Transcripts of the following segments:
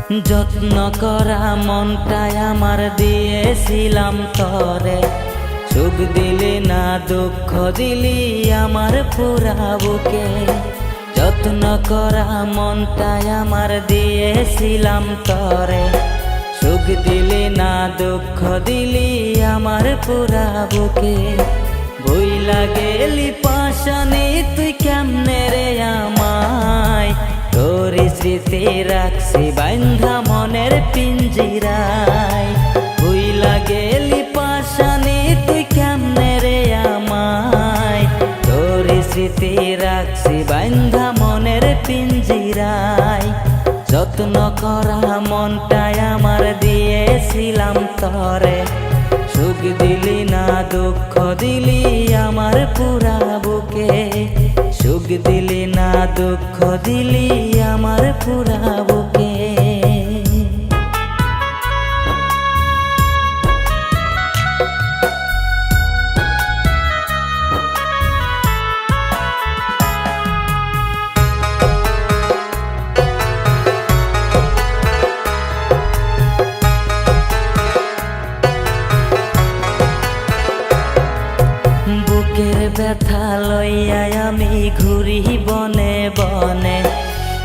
যত্ন করা মনটাই আমার দিয়েছিলাম তরে, সুখ দিলি না দুঃখ দিলি আমার পুরা বুকে। যত্ন করা মনটাই আমার দিয়েছিলাম তরে, সুখ দিলি না দুঃখ দিলি আমার পুরা বুকে। ভুইলা গেলি পাশানি তুই কেমনে রে আমায়, তোর স্মৃতি রাখছি বাইন্ধা মনের পিঞ্জিরায়। ভুইলা গেলি পাশানি তুই কেমনে রে আমায়, তোর স্মৃতি রাখছি বাইন্ধা মনের পিঞ্জিরায়। যত্ন করা মনটাই আমার দিয়েছিলাম তরে, সুখ দিলি না দুঃখ দিলি আমার পুরা বুকে। সুখ দিলি না দুঃখ দিলি আমার পুরা বুকে। বুকের ব্যথা লইয়া আমি ঘুরি বনে বনে,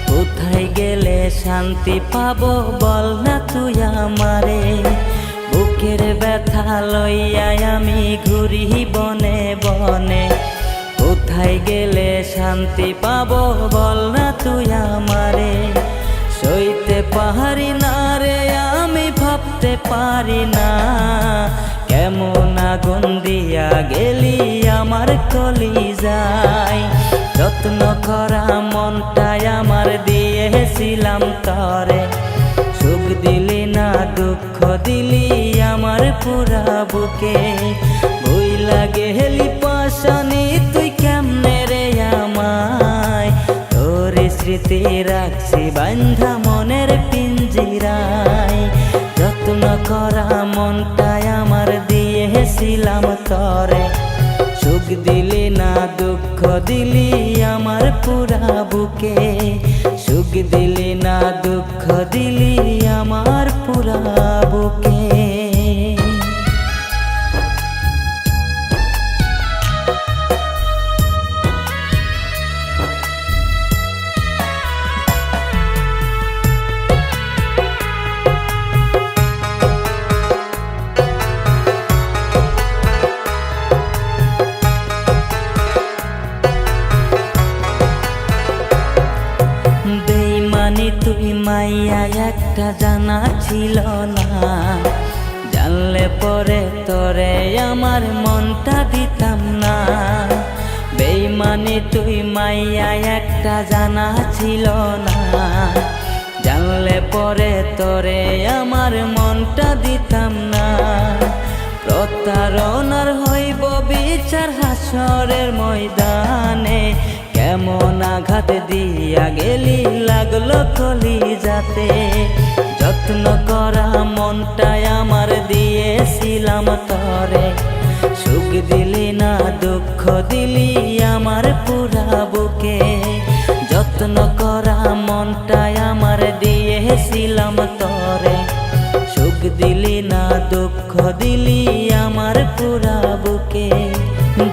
কোথায় গেলে শান্তি পাবো বল না তুই আমারে। বুকের ব্যথা লইয়া আমি ঘুরি বনে বনে, কোথায় গেলে শান্তি পাবো বল না তুই আমারে। সইতে পারি না রে আমি ভাবতে পারি না, কেমন আগুন দিয়া গেলি আমার কলিজায়। যত্ন করা মনটাই আমার দিয়েছিলাম তরে, সুখ দিলি না দুঃখ দিলি আমার পুরা বুকে। ভুইলা গেলি পাশানি তুই কেমনে রে আমায়, তোর স্মৃতি রাখছি বান্ধা মনের পিঞ্জিরায়। যত্ন করা মনটাই আমার দিয়েছিলাম তরে, সুখ দিলি না দুঃখ দিলি আমার পুরা বুকে। সুখ দিলি না দুঃখ দিলি আমার পুরা বুকে। তুই মাইয়া একটা জানা ছিল না, জানলে পরে তোরে আমার মনটা দিতাম না। বেইমানি তুই মাইয়া একটা জানা ছিল না, জানলে পরে তোরে আমার মনটা দিতাম না। প্রতারণার হইব বিচার হাসরের ময়দানে, কেমন আঘাত দিয়া গেলি লাগলো কলিজাতে। যত্ন করা মনটাই আমার দিয়েছিলাম তরে, সুখ দিলি না দুঃখ দিলি আমার পুরা বুকে। যত্ন করা মনটাই আমার দিয়েছিলাম তরে, সুখ দিলি না দুঃখ দিলি আমার পুরা বুকে।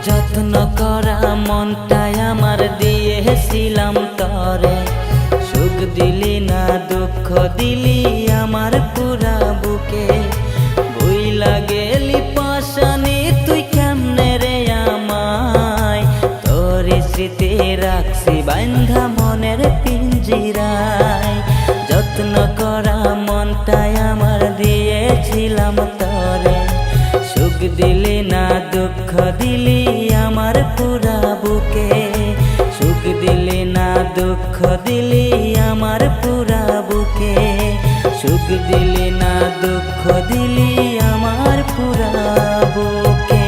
যত্ন করা মনটাই আমার দিয়েছিলাম তরে, সুখ দিলি না দুঃখ দিলি আমার পুরা বুকে। ভুইলা গেলি পাশানি তুই কেমনে রে আমায়, তোর স্মৃতি রাখছি বান্ধা মনের পিঞ্জিরায়। যত্ন করা মনটাই আমার দিয়েছিলাম তরে, সুখ দিলি না দুঃখ দিলি আমার পুরা বুকে। সুখ দিলি না দুঃখ দিলি আমার পুরা বুকে। সুখ দিলি না দুঃখ দিলি আমার পুরা বুকে।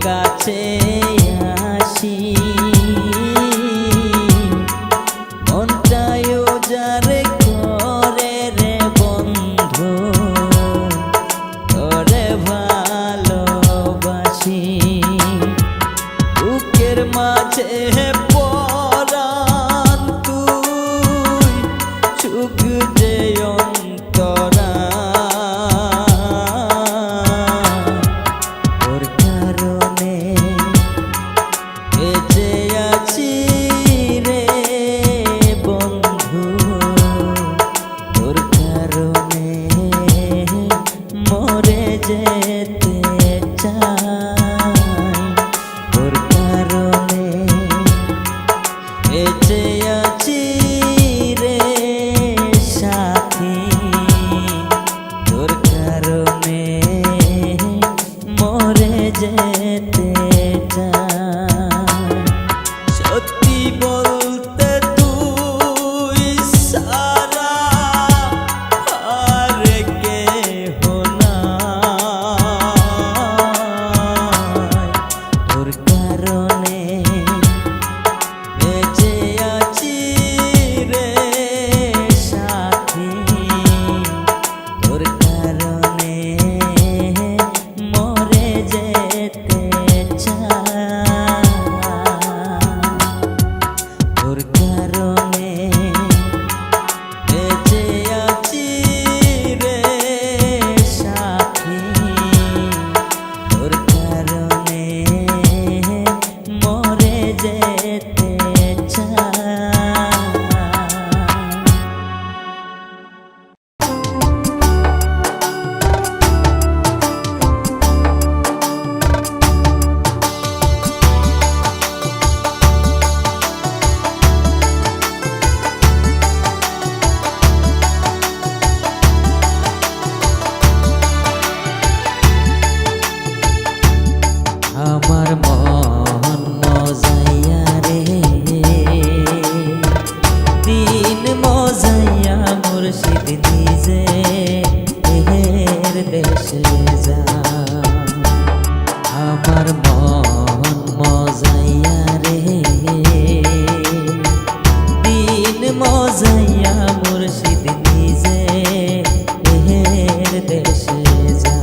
কাছে আসি মনটায় যারে করে রে বন্ধু তোরে ভালোবাসি বুকের মাঝে পরাণ তুই সুখ যে অন্তরা তোর কারণে বেঁচে আছি রে বন্ধু তোর কারণে মরে যেতে চাই তোর কারণে বেঁচে আছি রে সাথী তোর কারণে মরে যেতে চাই সত্যি বলতে তুই সারা আর কেহ নাই তোর কারণে বেঁচে আছি রে সাথী তোর কারণে মরে যেতে চাই তোর কারণে বেঁচে আছি রে সাথী তোর কারণে মরে যেতে চাই আমার মন মজাইয়া রে দিন মজাইয়া মুর্শিদ নিজে এর দেশে যা আমার মন মজাইয়া রে দিন মজাইয়া মুর্শিদ নিজে এর দেশে যা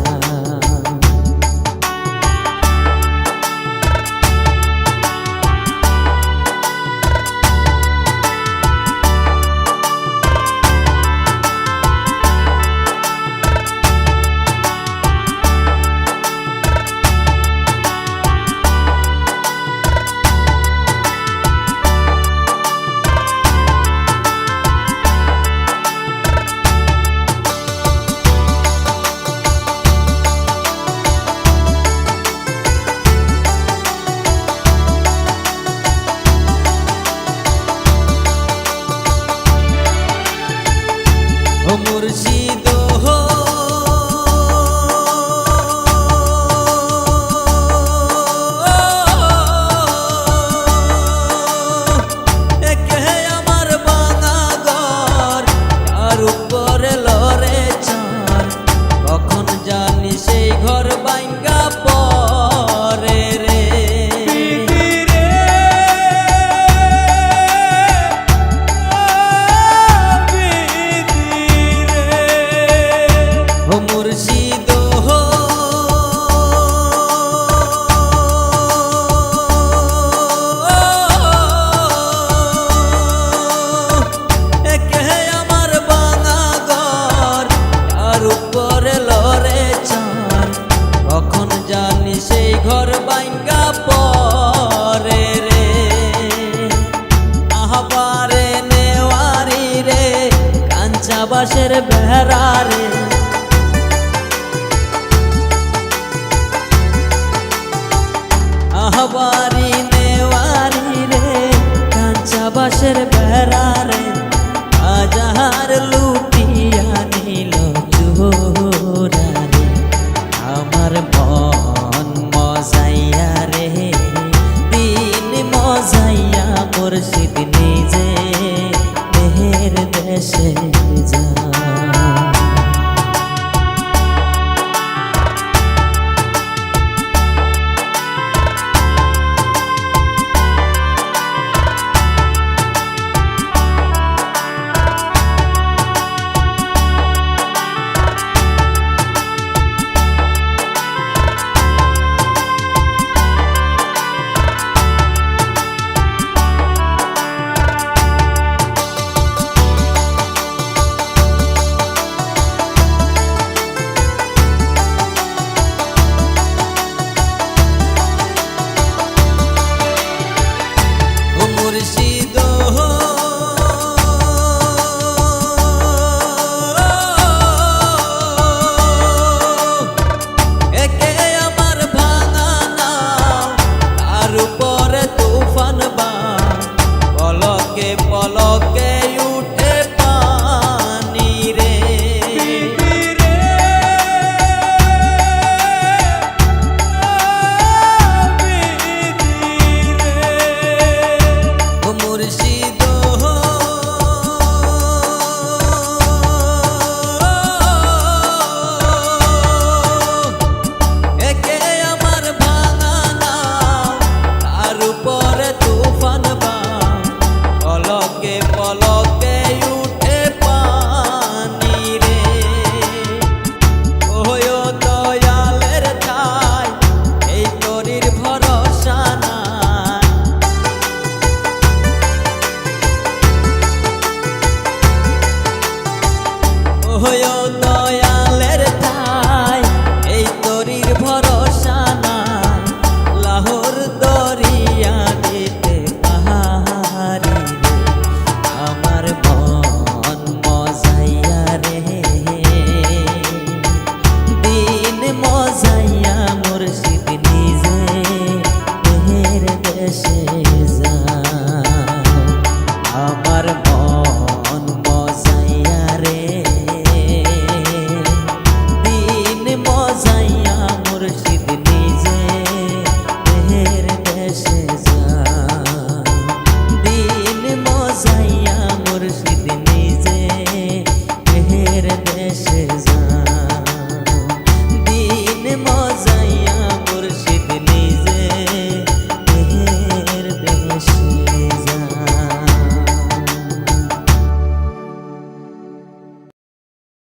ও মুর্শিদ হো একে আমার ভাঙা ঘর আর উপরে লরে চার কখন জানি সেই ঘর ভাঙ্গা পরে রে ও মুর্শিদ হো একে আমার ভাঙা ঘর আর উপরে লরে চার কখন জানি সেই ঘর ভাঙ্গা পরে রে আহবারে নেওয়ারি রে কাঞ্চা বাঁশের বেড়া রে আহবারি নেওয়ারি রে কাঞ্চা বাঁশের বেড়া রে হাজার